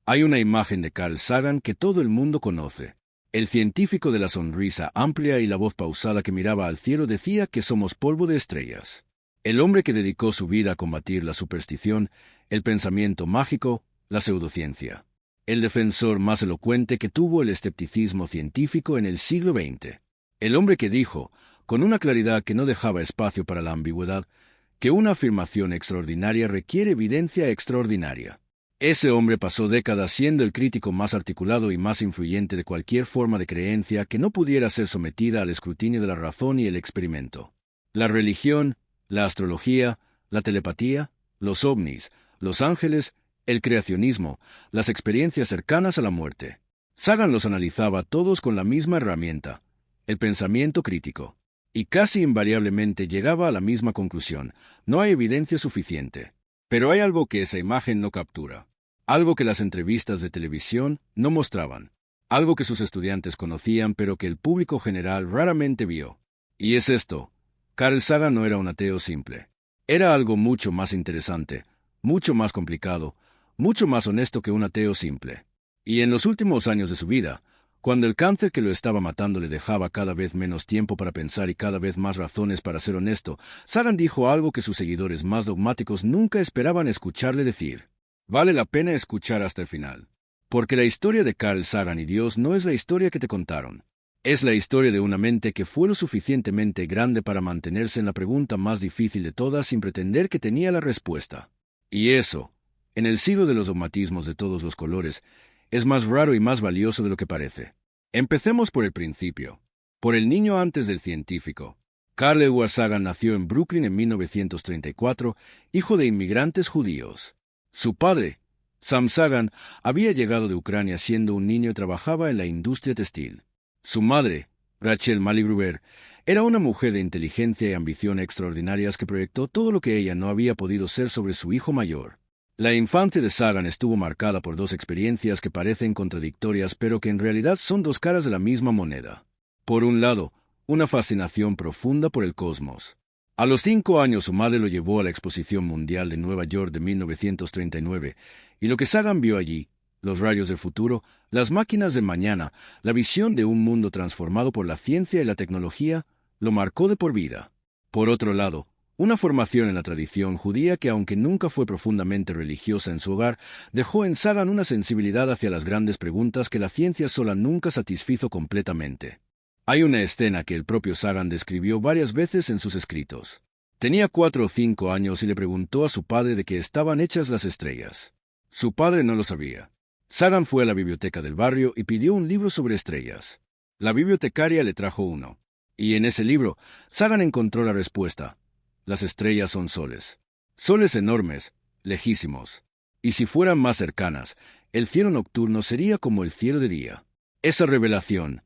Hay una imagen de Carl Sagan que todo el mundo conoce. El científico de la sonrisa amplia y la voz pausada que miraba al cielo decía que somos polvo de estrellas. El hombre que dedicó su vida a combatir la superstición, el pensamiento mágico, la pseudociencia. El defensor más elocuente que tuvo el escepticismo científico en el siglo XX. El hombre que dijo, con una claridad que no dejaba espacio para la ambigüedad, que una afirmación extraordinaria requiere evidencia extraordinaria. Ese hombre pasó décadas siendo el crítico más articulado y más influyente de cualquier forma de creencia que no pudiera ser sometida al escrutinio de la razón y el experimento. La religión, la astrología, la telepatía, los ovnis, los ángeles, el creacionismo, las experiencias cercanas a la muerte. Sagan los analizaba todos con la misma herramienta, el pensamiento crítico. Y casi invariablemente llegaba a la misma conclusión: no hay evidencia suficiente. Pero hay algo que esa imagen no captura. Algo que las entrevistas de televisión no mostraban. Algo que sus estudiantes conocían pero que el público general raramente vio. Y es esto: Carl Sagan no era un ateo simple. Era algo mucho más interesante, mucho más complicado, mucho más honesto que un ateo simple. Y en los últimos años de su vida, cuando el cáncer que lo estaba matando le dejaba cada vez menos tiempo para pensar y cada vez más razones para ser honesto, Sagan dijo algo que sus seguidores más dogmáticos nunca esperaban escucharle decir. Vale la pena escuchar hasta el final. Porque la historia de Carl Sagan y Dios no es la historia que te contaron. Es la historia de una mente que fue lo suficientemente grande para mantenerse en la pregunta más difícil de todas sin pretender que tenía la respuesta. Y eso, en el siglo de los dogmatismos de todos los colores, es más raro y más valioso de lo que parece. Empecemos por el principio, por el niño antes del científico. Carl Edward Sagan nació en Brooklyn en 1934, hijo de inmigrantes judíos. Su padre, Sam Sagan, había llegado de Ucrania siendo un niño y trabajaba en la industria textil. Su madre, Rachel Mali-Gruber, era una mujer de inteligencia y ambición extraordinarias que proyectó todo lo que ella no había podido ser sobre su hijo mayor. La infancia de Sagan estuvo marcada por dos experiencias que parecen contradictorias pero que en realidad son dos caras de la misma moneda. Por un lado, una fascinación profunda por el cosmos. A los 5 años su madre lo llevó a la Exposición Mundial de Nueva York de 1939, y lo que Sagan vio allí, los rayos del futuro, las máquinas del mañana, la visión de un mundo transformado por la ciencia y la tecnología, lo marcó de por vida. Por otro lado, una formación en la tradición judía que, aunque nunca fue profundamente religiosa en su hogar, dejó en Sagan una sensibilidad hacia las grandes preguntas que la ciencia sola nunca satisfizo completamente. Hay una escena que el propio Sagan describió varias veces en sus escritos. Tenía 4 o 5 años y le preguntó a su padre de qué estaban hechas las estrellas. Su padre no lo sabía. Sagan fue a la biblioteca del barrio y pidió un libro sobre estrellas. La bibliotecaria le trajo uno. Y en ese libro, Sagan encontró la respuesta. Las estrellas son soles. Soles enormes, lejísimos. Y si fueran más cercanas, el cielo nocturno sería como el cielo de día. Esa revelación,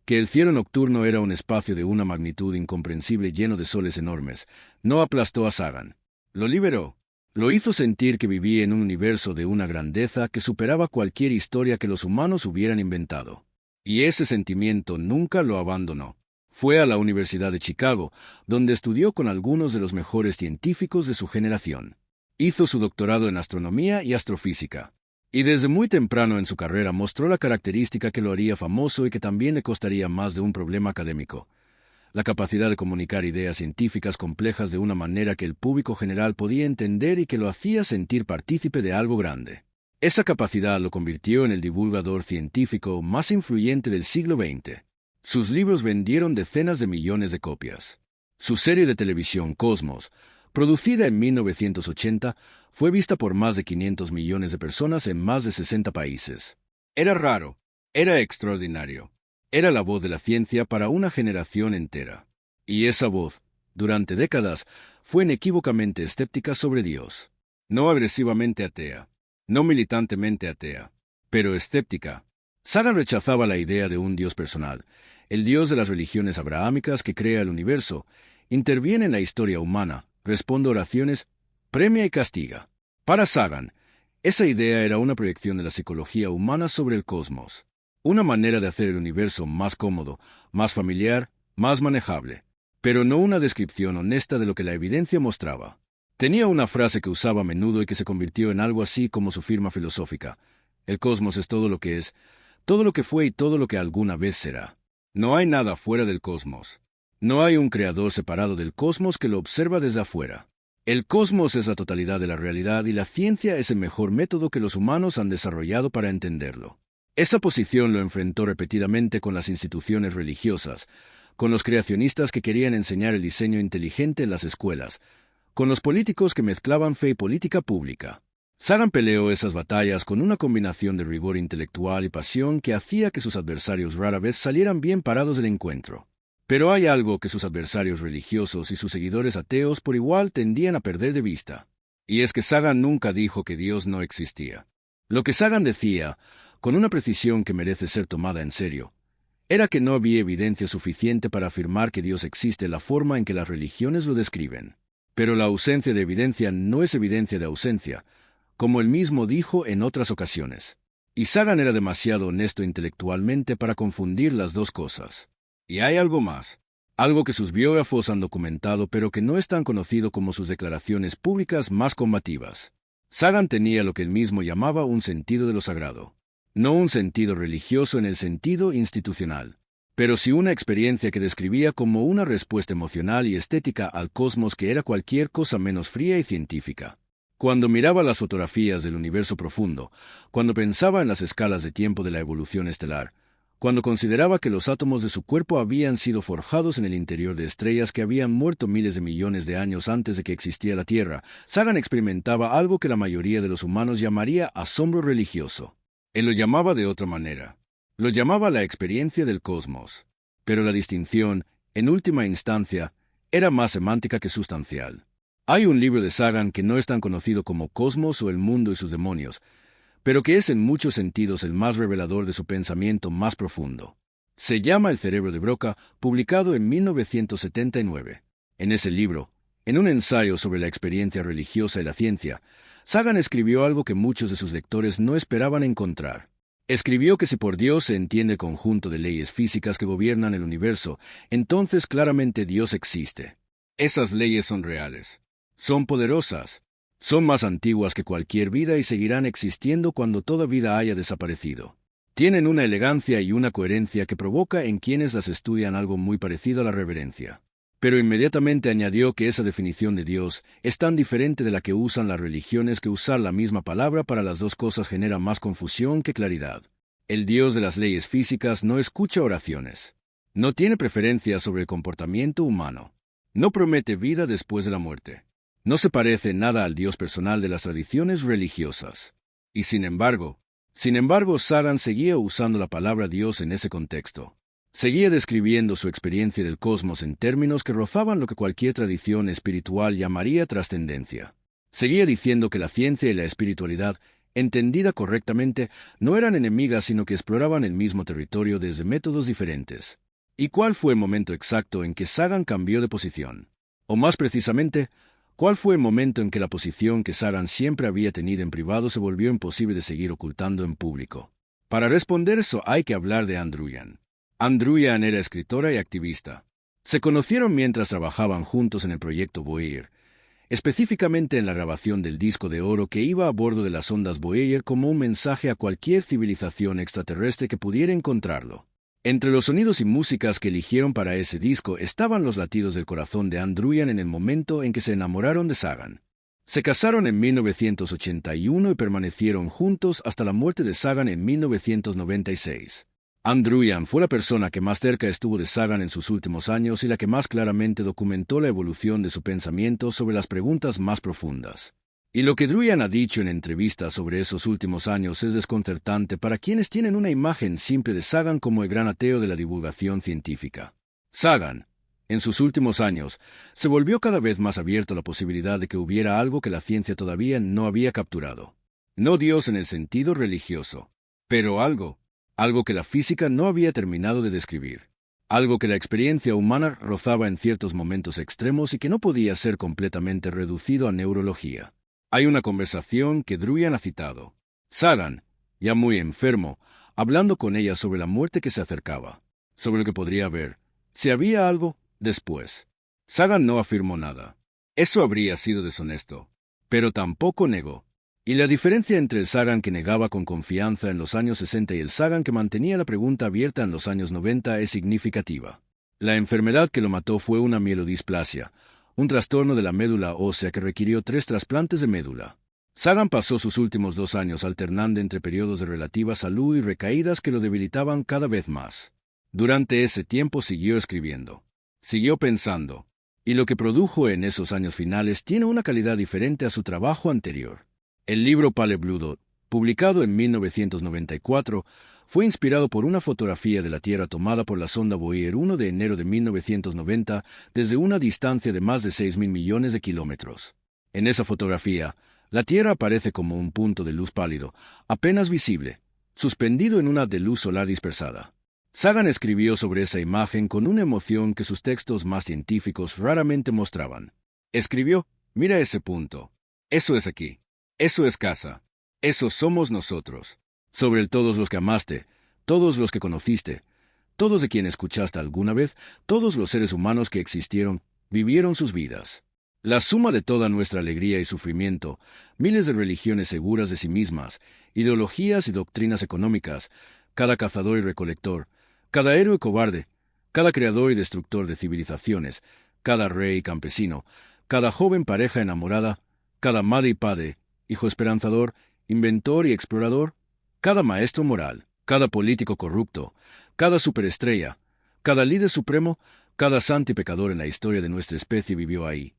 que el cielo nocturno era un espacio de una magnitud incomprensible lleno de soles enormes, no aplastó a Sagan. Lo liberó. Lo hizo sentir que vivía en un universo de una grandeza que superaba cualquier historia que los humanos hubieran inventado. Y ese sentimiento nunca lo abandonó. Fue a la Universidad de Chicago, donde estudió con algunos de los mejores científicos de su generación. Hizo su doctorado en astronomía y astrofísica. Y desde muy temprano en su carrera mostró la característica que lo haría famoso y que también le costaría más de un problema académico: la capacidad de comunicar ideas científicas complejas de una manera que el público general podía entender y que lo hacía sentir partícipe de algo grande. Esa capacidad lo convirtió en el divulgador científico más influyente del siglo XX. Sus libros vendieron decenas de millones de copias. Su serie de televisión Cosmos, producida en 1980, fue vista por más de 500 millones de personas en más de 60 países. Era raro, era extraordinario. Era la voz de la ciencia para una generación entera. Y esa voz, durante décadas, fue inequívocamente escéptica sobre Dios. No agresivamente atea, no militantemente atea, pero escéptica. Sagan rechazaba la idea de un Dios personal, el Dios de las religiones abrahámicas que crea el universo, interviene en la historia humana, responde oraciones, premia y castiga. Para Sagan, esa idea era una proyección de la psicología humana sobre el cosmos. Una manera de hacer el universo más cómodo, más familiar, más manejable, pero no una descripción honesta de lo que la evidencia mostraba. Tenía una frase que usaba a menudo y que se convirtió en algo así como su firma filosófica: El cosmos es todo lo que es, todo lo que fue y todo lo que alguna vez será. No hay nada fuera del cosmos. No hay un creador separado del cosmos que lo observa desde afuera. El cosmos es la totalidad de la realidad y la ciencia es el mejor método que los humanos han desarrollado para entenderlo. Esa posición lo enfrentó repetidamente con las instituciones religiosas, con los creacionistas que querían enseñar el diseño inteligente en las escuelas, con los políticos que mezclaban fe y política pública. Sagan peleó esas batallas con una combinación de rigor intelectual y pasión que hacía que sus adversarios rara vez salieran bien parados del encuentro. Pero hay algo que sus adversarios religiosos y sus seguidores ateos por igual tendían a perder de vista. Y es que Sagan nunca dijo que Dios no existía. Lo que Sagan decía, con una precisión que merece ser tomada en serio, era que no había evidencia suficiente para afirmar que Dios existe en la forma en que las religiones lo describen. Pero la ausencia de evidencia no es evidencia de ausencia, como él mismo dijo en otras ocasiones. Y Sagan era demasiado honesto intelectualmente para confundir las dos cosas. Y hay algo más, algo que sus biógrafos han documentado pero que no es tan conocido como sus declaraciones públicas más combativas. Sagan tenía lo que él mismo llamaba un sentido de lo sagrado. No un sentido religioso en el sentido institucional, pero sí una experiencia que describía como una respuesta emocional y estética al cosmos que era cualquier cosa menos fría y científica. Cuando miraba las fotografías del universo profundo, cuando pensaba en las escalas de tiempo de la evolución estelar, cuando consideraba que los átomos de su cuerpo habían sido forjados en el interior de estrellas que habían muerto miles de millones de años antes de que existiera la Tierra, Sagan experimentaba algo que la mayoría de los humanos llamaría asombro religioso. Él lo llamaba de otra manera. Lo llamaba la experiencia del cosmos. Pero la distinción, en última instancia, era más semántica que sustancial. Hay un libro de Sagan que no es tan conocido como Cosmos o el mundo y sus demonios, pero que es en muchos sentidos el más revelador de su pensamiento más profundo. Se llama El cerebro de Broca, publicado en 1979. En ese libro, en un ensayo sobre la experiencia religiosa y la ciencia, Sagan escribió algo que muchos de sus lectores no esperaban encontrar. Escribió que si por Dios se entiende el conjunto de leyes físicas que gobiernan el universo, entonces claramente Dios existe. Esas leyes son reales. Son poderosas. Son más antiguas que cualquier vida y seguirán existiendo cuando toda vida haya desaparecido. Tienen una elegancia y una coherencia que provoca en quienes las estudian algo muy parecido a la reverencia. Pero inmediatamente añadió que esa definición de Dios es tan diferente de la que usan las religiones que usar la misma palabra para las dos cosas genera más confusión que claridad. El Dios de las leyes físicas no escucha oraciones. No tiene preferencia sobre el comportamiento humano. No promete vida después de la muerte. No se parece nada al Dios personal de las tradiciones religiosas. Y sin embargo, Sagan seguía usando la palabra Dios en ese contexto. Seguía describiendo su experiencia del cosmos en términos que rozaban lo que cualquier tradición espiritual llamaría trascendencia. Seguía diciendo que la ciencia y la espiritualidad, entendida correctamente, no eran enemigas sino que exploraban el mismo territorio desde métodos diferentes. ¿Y cuál fue el momento exacto en que Sagan cambió de posición? O más precisamente, ¿cuál fue el momento en que la posición que Sagan siempre había tenido en privado se volvió imposible de seguir ocultando en público? Para responder eso hay que hablar de Andruyan. Andruyan era escritora y activista. Se conocieron mientras trabajaban juntos en el proyecto Voyager, específicamente en la grabación del disco de oro que iba a bordo de las ondas Voyager como un mensaje a cualquier civilización extraterrestre que pudiera encontrarlo. Entre los sonidos y músicas que eligieron para ese disco estaban los latidos del corazón de Andruyan en el momento en que se enamoraron de Sagan. Se casaron en 1981 y permanecieron juntos hasta la muerte de Sagan en 1996. Andruyan fue la persona que más cerca estuvo de Sagan en sus últimos años y la que más claramente documentó la evolución de su pensamiento sobre las preguntas más profundas. Y lo que Andruyan ha dicho en entrevistas sobre esos últimos años es desconcertante para quienes tienen una imagen simple de Sagan como el gran ateo de la divulgación científica. Sagan, en sus últimos años, se volvió cada vez más abierto a la posibilidad de que hubiera algo que la ciencia todavía no había capturado. No Dios en el sentido religioso, pero algo que la física no había terminado de describir. Algo que la experiencia humana rozaba en ciertos momentos extremos y que no podía ser completamente reducido a neurología. Hay una conversación que Andruyan ha citado. Sagan, ya muy enfermo, hablando con ella sobre la muerte que se acercaba, sobre lo que podría haber, si había algo, después. Sagan no afirmó nada. Eso habría sido deshonesto, pero tampoco negó. Y la diferencia entre el Sagan que negaba con confianza en los años 60 y el Sagan que mantenía la pregunta abierta en los años 90 es significativa. La enfermedad que lo mató fue una mielodisplasia, un trastorno de la médula ósea que requirió 3 trasplantes de médula. Sagan pasó sus últimos 2 años alternando entre periodos de relativa salud y recaídas que lo debilitaban cada vez más. Durante ese tiempo siguió escribiendo, siguió pensando, y lo que produjo en esos años finales tiene una calidad diferente a su trabajo anterior. El libro Pale Blue Dot, publicado en 1994, fue inspirado por una fotografía de la Tierra tomada por la sonda Voyager 1 de enero de 1990 desde una distancia de más de 6.000 millones de kilómetros. En esa fotografía, la Tierra aparece como un punto de luz pálido, apenas visible, suspendido en una de luz solar dispersada. Sagan escribió sobre esa imagen con una emoción que sus textos más científicos raramente mostraban. Escribió, mira ese punto. Eso es aquí. Eso es casa. Eso somos nosotros. Sobre todos los que amaste, todos los que conociste, todos de quienes escuchaste alguna vez, todos los seres humanos que existieron, vivieron sus vidas. La suma de toda nuestra alegría y sufrimiento, miles de religiones seguras de sí mismas, ideologías y doctrinas económicas, cada cazador y recolector, cada héroe cobarde, cada creador y destructor de civilizaciones, cada rey y campesino, cada joven pareja enamorada, cada madre y padre, hijo esperanzador, inventor y explorador, cada maestro moral, cada político corrupto, cada superestrella, cada líder supremo, cada santo y pecador en la historia de nuestra especie vivió ahí,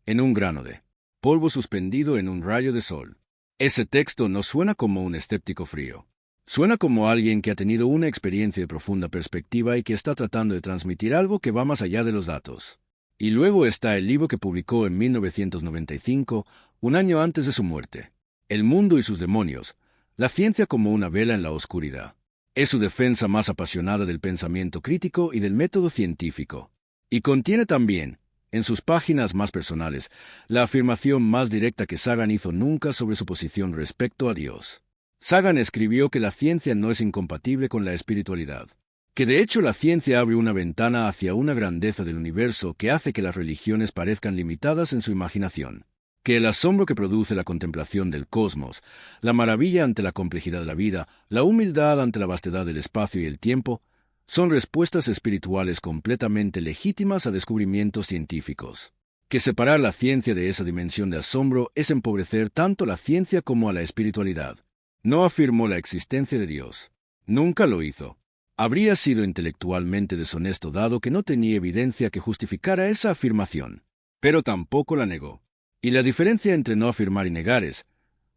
en un grano de polvo suspendido en un rayo de sol. Ese texto no suena como un escéptico frío. Suena como alguien que ha tenido una experiencia de profunda perspectiva y que está tratando de transmitir algo que va más allá de los datos. Y luego está el libro que publicó en 1995, un año antes de su muerte. El mundo y sus demonios, la ciencia como una vela en la oscuridad. Es su defensa más apasionada del pensamiento crítico y del método científico. Y contiene también, en sus páginas más personales, la afirmación más directa que Sagan hizo nunca sobre su posición respecto a Dios. Sagan escribió que la ciencia no es incompatible con la espiritualidad, que de hecho la ciencia abre una ventana hacia una grandeza del universo que hace que las religiones parezcan limitadas en su imaginación, que el asombro que produce la contemplación del cosmos, la maravilla ante la complejidad de la vida, la humildad ante la vastedad del espacio y el tiempo, son respuestas espirituales completamente legítimas a descubrimientos científicos. Que separar la ciencia de esa dimensión de asombro es empobrecer tanto la ciencia como a la espiritualidad. No afirmó la existencia de Dios. Nunca lo hizo. Habría sido intelectualmente deshonesto dado que no tenía evidencia que justificara esa afirmación. Pero tampoco la negó. Y la diferencia entre no afirmar y negar es,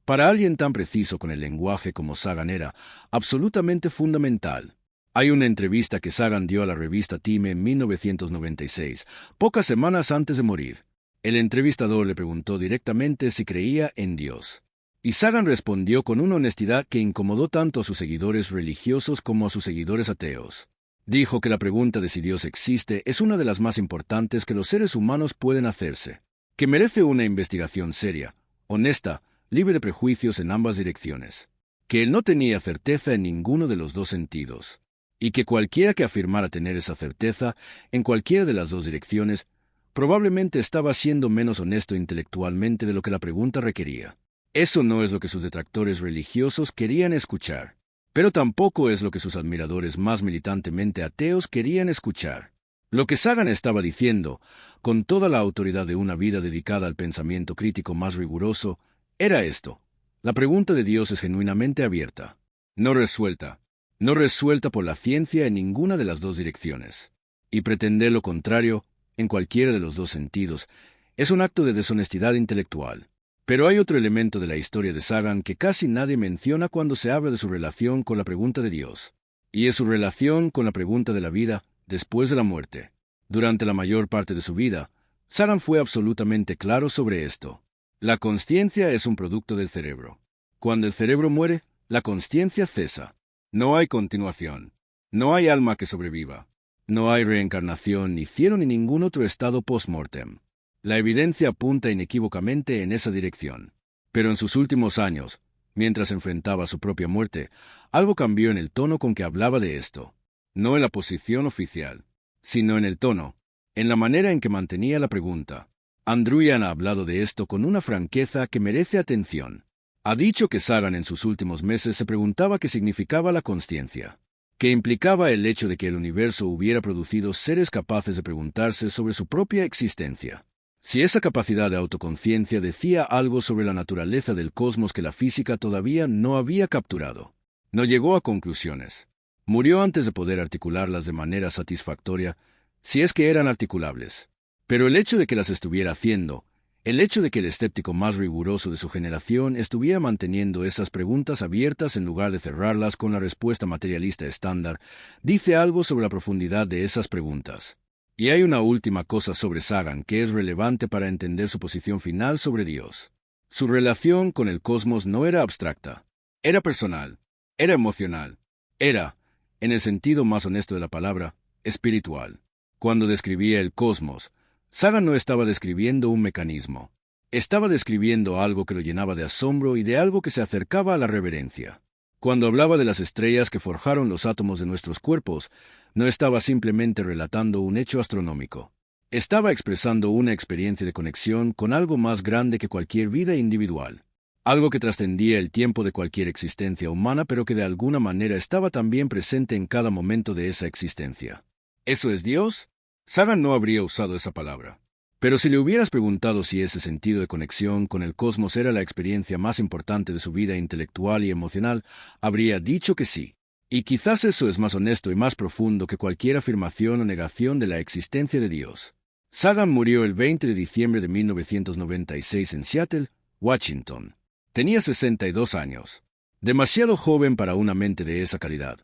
para alguien tan preciso con el lenguaje como Sagan era, absolutamente fundamental. Hay una entrevista que Sagan dio a la revista Time en 1996, pocas semanas antes de morir. El entrevistador le preguntó directamente si creía en Dios. Y Sagan respondió con una honestidad que incomodó tanto a sus seguidores religiosos como a sus seguidores ateos. Dijo que la pregunta de si Dios existe es una de las más importantes que los seres humanos pueden hacerse, que merece una investigación seria, honesta, libre de prejuicios en ambas direcciones, que él no tenía certeza en ninguno de los dos sentidos, y que cualquiera que afirmara tener esa certeza en cualquiera de las dos direcciones probablemente estaba siendo menos honesto intelectualmente de lo que la pregunta requería. Eso no es lo que sus detractores religiosos querían escuchar, pero tampoco es lo que sus admiradores más militantemente ateos querían escuchar. Lo que Sagan estaba diciendo, con toda la autoridad de una vida dedicada al pensamiento crítico más riguroso, era esto: la pregunta de Dios es genuinamente abierta, no resuelta por la ciencia en ninguna de las dos direcciones. Y pretender lo contrario, en cualquiera de los dos sentidos, es un acto de deshonestidad intelectual. Pero hay otro elemento de la historia de Sagan que casi nadie menciona cuando se habla de su relación con la pregunta de Dios, y es su relación con la pregunta de la vida después de la muerte. Durante la mayor parte de su vida, Sagan fue absolutamente claro sobre esto. La consciencia es un producto del cerebro. Cuando el cerebro muere, la consciencia cesa. No hay continuación. No hay alma que sobreviva. No hay reencarnación, ni cielo, ni ningún otro estado post-mortem. La evidencia apunta inequívocamente en esa dirección. Pero en sus últimos años, mientras enfrentaba su propia muerte, algo cambió en el tono con que hablaba de esto. No en la posición oficial, sino en el tono, en la manera en que mantenía la pregunta. Andrew Yan ha hablado de esto con una franqueza que merece atención. Ha dicho que Sagan en sus últimos meses se preguntaba qué significaba la consciencia, que implicaba el hecho de que el universo hubiera producido seres capaces de preguntarse sobre su propia existencia. Si esa capacidad de autoconciencia decía algo sobre la naturaleza del cosmos que la física todavía no había capturado. No llegó a conclusiones. Murió antes de poder articularlas de manera satisfactoria, si es que eran articulables. Pero el hecho de que las estuviera haciendo, el hecho de que el escéptico más riguroso de su generación estuviera manteniendo esas preguntas abiertas en lugar de cerrarlas con la respuesta materialista estándar, dice algo sobre la profundidad de esas preguntas. Y hay una última cosa sobre Sagan que es relevante para entender su posición final sobre Dios. Su relación con el cosmos no era abstracta, era personal, era emocional, era, en el sentido más honesto de la palabra, espiritual. Cuando describía el cosmos, Sagan no estaba describiendo un mecanismo. Estaba describiendo algo que lo llenaba de asombro y de algo que se acercaba a la reverencia. Cuando hablaba de las estrellas que forjaron los átomos de nuestros cuerpos, no estaba simplemente relatando un hecho astronómico. Estaba expresando una experiencia de conexión con algo más grande que cualquier vida individual. Algo que trascendía el tiempo de cualquier existencia humana, pero que de alguna manera estaba también presente en cada momento de esa existencia. ¿Eso es Dios? Sagan no habría usado esa palabra. Pero si le hubieras preguntado si ese sentido de conexión con el cosmos era la experiencia más importante de su vida intelectual y emocional, habría dicho que sí. Y quizás eso es más honesto y más profundo que cualquier afirmación o negación de la existencia de Dios. Sagan murió el 20 de diciembre de 1996 en Seattle, Washington. Tenía 62 años. Demasiado joven para una mente de esa calidad.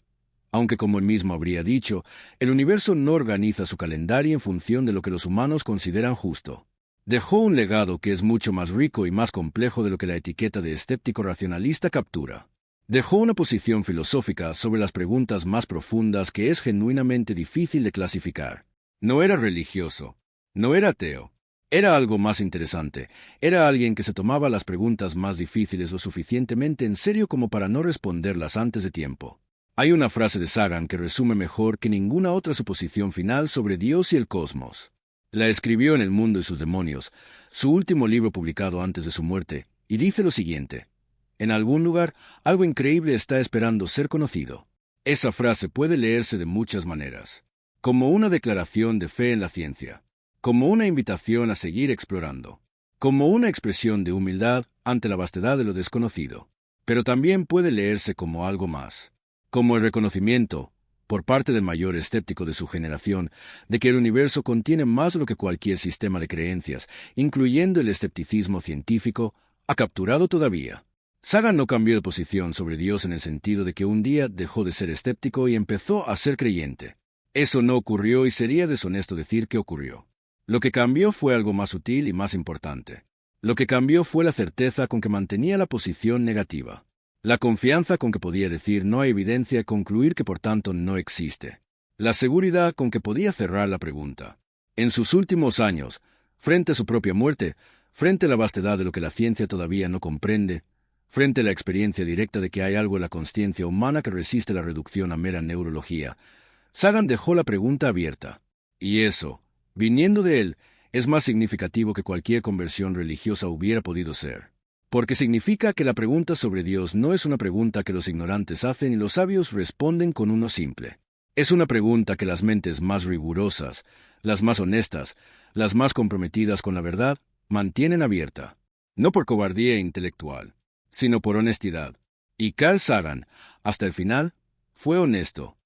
Aunque, como él mismo habría dicho, el universo no organiza su calendario en función de lo que los humanos consideran justo. Dejó un legado que es mucho más rico y más complejo de lo que la etiqueta de escéptico racionalista captura. Dejó una posición filosófica sobre las preguntas más profundas que es genuinamente difícil de clasificar. No era religioso, no era ateo. Era algo más interesante. Era alguien que se tomaba las preguntas más difíciles lo suficientemente en serio como para no responderlas antes de tiempo. Hay una frase de Sagan que resume mejor que ninguna otra su posición final sobre Dios y el cosmos. La escribió en El mundo y sus demonios, su último libro publicado antes de su muerte, y dice lo siguiente: en algún lugar, algo increíble está esperando ser conocido. Esa frase puede leerse de muchas maneras. Como una declaración de fe en la ciencia, como una invitación a seguir explorando, como una expresión de humildad ante la vastedad de lo desconocido. Pero también puede leerse como algo más. Como el reconocimiento, por parte del mayor escéptico de su generación, de que el universo contiene más de lo que cualquier sistema de creencias, incluyendo el escepticismo científico, ha capturado todavía. Sagan no cambió de posición sobre Dios en el sentido de que un día dejó de ser escéptico y empezó a ser creyente. Eso no ocurrió y sería deshonesto decir que ocurrió. Lo que cambió fue algo más sutil y más importante. Lo que cambió fue la certeza con que mantenía la posición negativa. La confianza con que podía decir no hay evidencia y concluir que por tanto no existe. La seguridad con que podía cerrar la pregunta. En sus últimos años, frente a su propia muerte, frente a la vastedad de lo que la ciencia todavía no comprende, frente a la experiencia directa de que hay algo en la consciencia humana que resiste la reducción a mera neurología, Sagan dejó la pregunta abierta. Y eso, viniendo de él, es más significativo que cualquier conversión religiosa hubiera podido ser. Porque significa que la pregunta sobre Dios no es una pregunta que los ignorantes hacen y los sabios responden con uno simple. Es una pregunta que las mentes más rigurosas, las más honestas, las más comprometidas con la verdad, mantienen abierta. No por cobardía intelectual, sino por honestidad. Y Carl Sagan, hasta el final, fue honesto.